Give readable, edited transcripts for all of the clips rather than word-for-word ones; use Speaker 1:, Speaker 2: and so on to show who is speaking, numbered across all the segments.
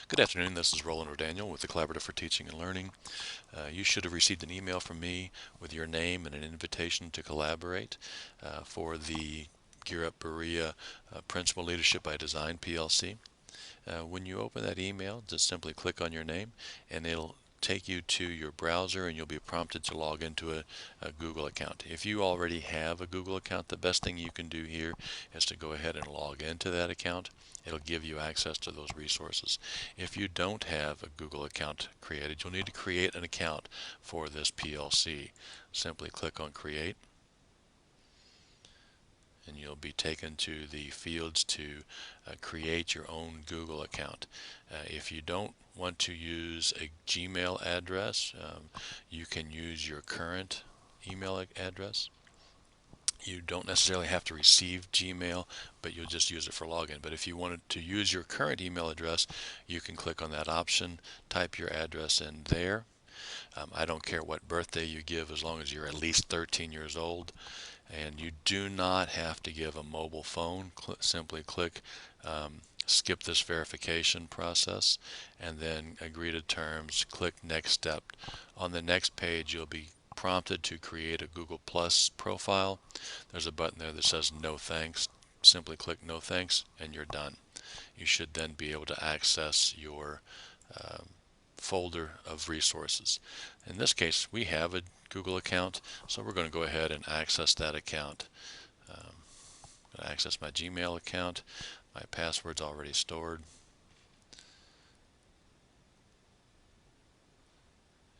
Speaker 1: Good afternoon, this is Roland O'Daniel with the Collaborative for Teaching and Learning. You should have received an email from me with your name and an invitation to collaborate for the Gear Up Berea Principal Leadership by Design PLC. When you open that email, just simply click on your name and it'll take you to your browser and you'll be prompted to log into a Google account. If you already have a Google account, the best thing you can do here is to go ahead and log into that account. It'll give you access to those resources. If you don't have a Google account created, you'll need to create an account for this PLC. Simply click on Create and you'll be taken to the fields to create your own Google account. If you don't want to use a Gmail address, you can use your current email address. You don't necessarily have to receive Gmail, but you'll just use it for login. But if you wanted to use your current email address, you can click on that option, type your address in there. I don't care what birthday you give as long as you're at least 13 years old. And you do not have to give a mobile phone. Simply click skip this verification process and then agree to terms. Click next step. On the next page you'll be prompted to create a Google Plus profile. There's a button there that says no thanks. Simply click no thanks and you're done. You should then be able to access your folder of resources. In this case, we have a Google account, so we're going to go ahead and access that account. I'm going to access my Gmail account. My password's already stored.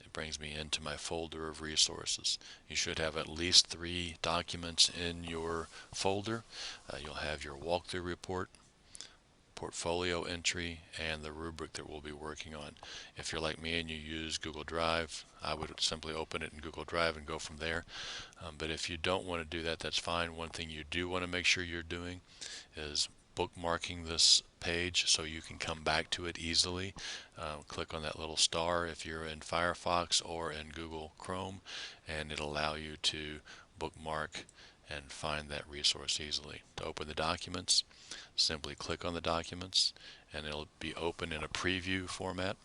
Speaker 1: It brings me into my folder of resources. You should have at least 3 documents in your folder. You'll have your walkthrough report, portfolio entry, and the rubric that we'll be working on. If you're like me and you use Google Drive, I would simply open it in Google Drive and go from there. But if you don't want to do that, that's fine. One thing you do want to make sure you're doing is bookmarking this page so you can come back to it easily. Click on that little star if you're in Firefox or in Google Chrome, and it'll allow you to bookmark and find that resource easily. To open the documents, simply click on the documents and it'll be open in a preview format.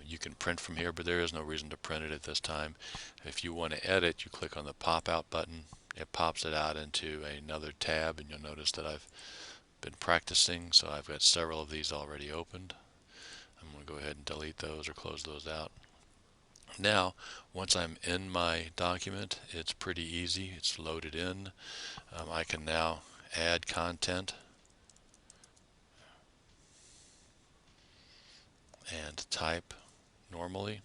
Speaker 1: You can print from here, but there is no reason to print it at this time. If you want to edit, you click on the pop-out button. It pops it out into another tab, and you'll notice that I've been practicing, so I've got several of these already opened. I'm going to go ahead and delete those or close those out. Now, once I'm in my document, it's pretty easy. It's loaded in. I can now add content and type normally.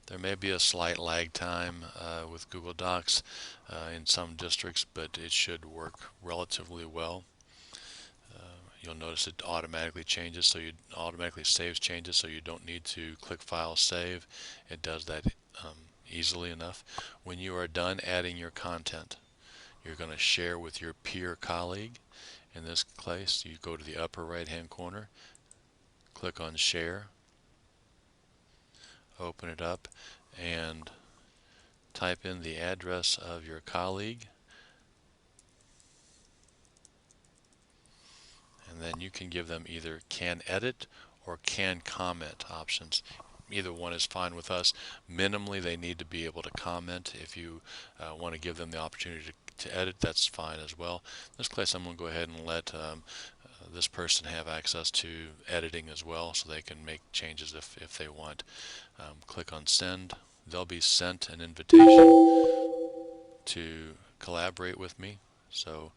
Speaker 1: There may be a slight lag time with Google Docs in some districts, but it should work relatively well. You'll notice it automatically changes, so you automatically saves changes, so you don't need to click File Save. It does that easily enough. When you are done adding your content, you're going to share with your peer colleague. In this case, you go to the upper right hand corner, click on Share, open it up, and type in the address of your colleague, and then you can give them either can edit or can comment options. Either one is fine with us. Minimally, they need to be able to comment. If you want to give them the opportunity to edit, that's fine as well. In this case, I'm going to go ahead and let this person have access to editing as well, so they can make changes if they want. Click on Send. They'll be sent an invitation to collaborate with me, so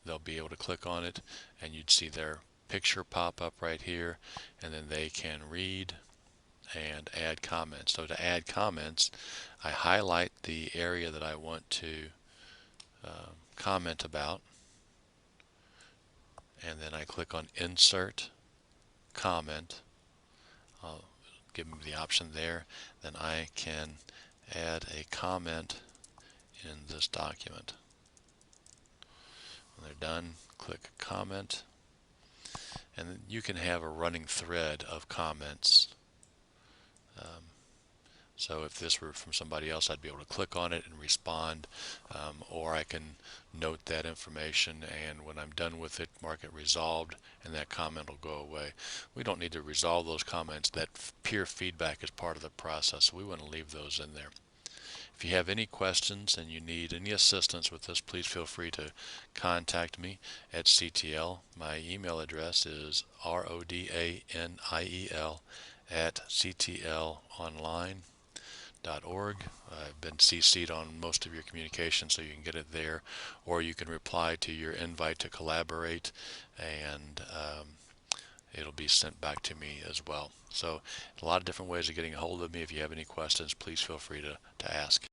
Speaker 1: they'll be able to click on it and you'd see their picture pop up right here, and then they can read and add comments. So to add comments, I highlight the area that I want to comment about, and then I click on Insert Comment. I'll give them the option there. Then I can add a comment in this document. When they're done, click Comment, and then you can have a running thread of comments. So if this were from somebody else, I'd be able to click on it and respond, or I can note that information, and when I'm done with it, mark it resolved, and that comment will go away. We don't need to resolve those comments. That peer feedback is part of the process, so we want to leave those in there. If you have any questions and you need any assistance with this, please feel free to contact me at CTL. My email address is rodaniel@ctlonline.org. I've been CC'd on most of your communication, so you can get it there, or you can reply to your invite to collaborate, and it'll be sent back to me as well. So a lot of different ways of getting a hold of me. If you have any questions, please feel free to ask.